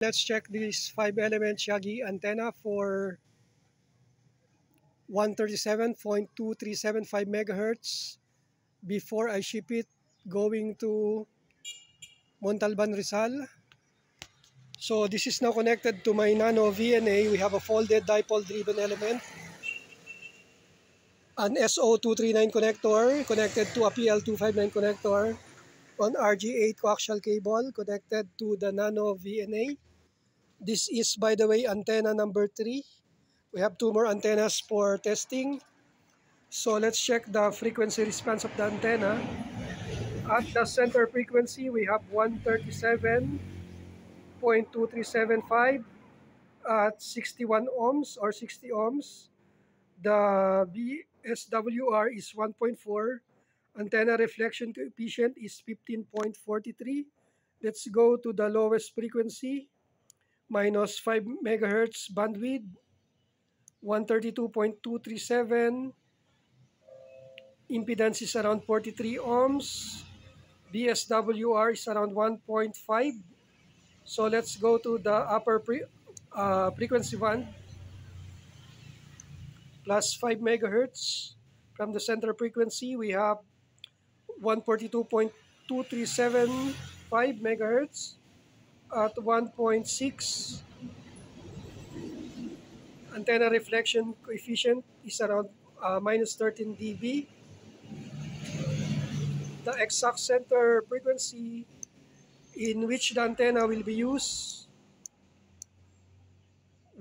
Let's check this 5-element Yagi antenna for 137.2375 megahertz before I ship it going to Montalban, Rizal. So this is now connected to my Nano VNA. We have a folded dipole driven element, an SO239 connector connected to a PL259 connector on RG8 coaxial cable connected to the Nano VNA. This is, by the way, antenna number 3. We have 2 more antennas for testing. So let's check the frequency response of the antenna. At the center frequency, we have 137.2375 at 61 ohms or 60 ohms. The BSWR is 1.4. Antenna reflection coefficient is 15.43. Let's go to the lowest frequency, minus 5 megahertz bandwidth, 132.237. Impedance is around 43 ohms. BSWR is around 1.5. So let's go to the upper frequency band, plus 5 megahertz. From the center frequency, we have 142.2375 megahertz at 1.6. Antenna reflection coefficient is around minus 13 dB. The exact center frequency in which the antenna will be used,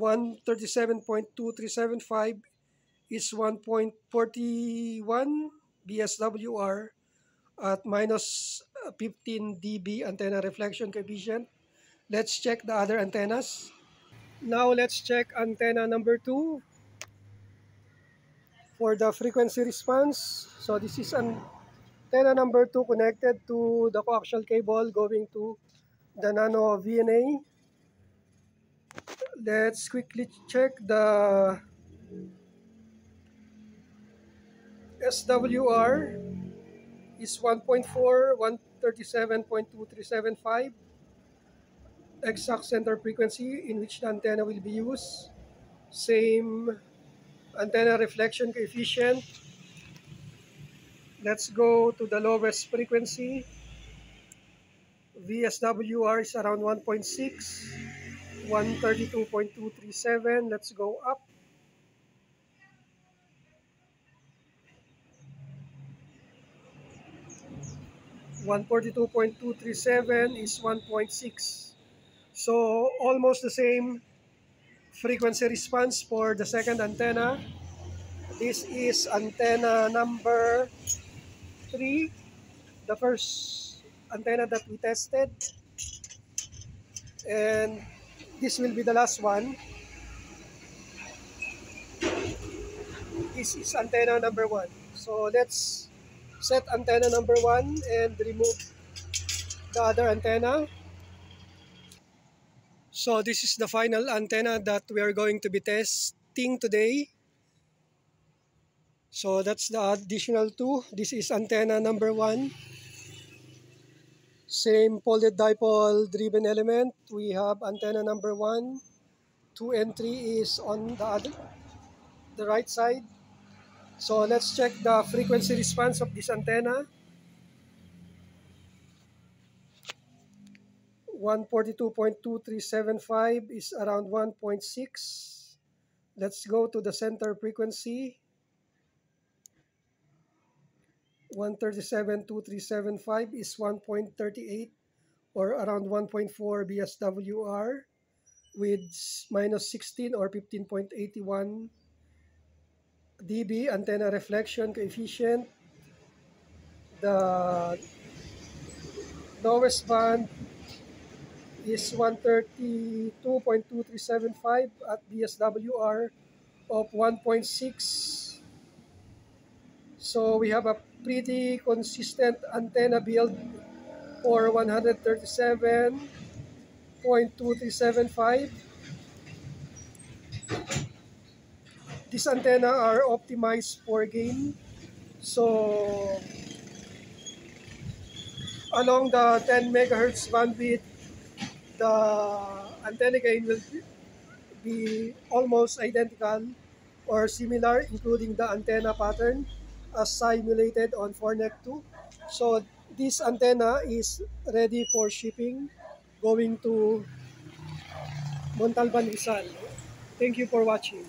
137.2375, is 1.41 BSWR at minus 15 dB antenna reflection coefficient. Let's check the other antennas. Now let's check antenna number 2 for the frequency response. So this is antenna number 2 connected to the coaxial cable going to the Nano VNA. Let's quickly check the SWR is 1.4, 137.2375. Exact center frequency in which the antenna will be used. Same antenna reflection coefficient. Let's go to the lowest frequency. VSWR is around 1.6, 132.237. Let's go up. 142.237 is 1.6. So almost the same frequency response for the second antenna. This is antenna number 3, the first antenna that we tested. And this will be the last one. This is antenna number 1. So let's set antenna number 1 and remove the other antenna. So this is the final antenna that we are going to be testing today. So that's the additional 2. This is antenna number 1. Same folded dipole driven element. We have antenna number 1. 2 and 3 is on the right side. So let's check the frequency response of this antenna. 142.2375 is around 1.6. Let's go to the center frequency. 137.2375 is 1.38 or around 1.4 BSWR with minus 16 or 15.81 dB antenna reflection coefficient. The lowest band is 132.2375 at BSWR of 1.6. So we have a pretty consistent antenna build for 137.2375. These antenna are optimized for gain. So along the 10 megahertz bandwidth, the antenna gain will be almost identical or similar, including the antenna pattern as simulated on 4NEC 2. So this antenna is ready for shipping going to Montalban, Rizal. Thank you for watching.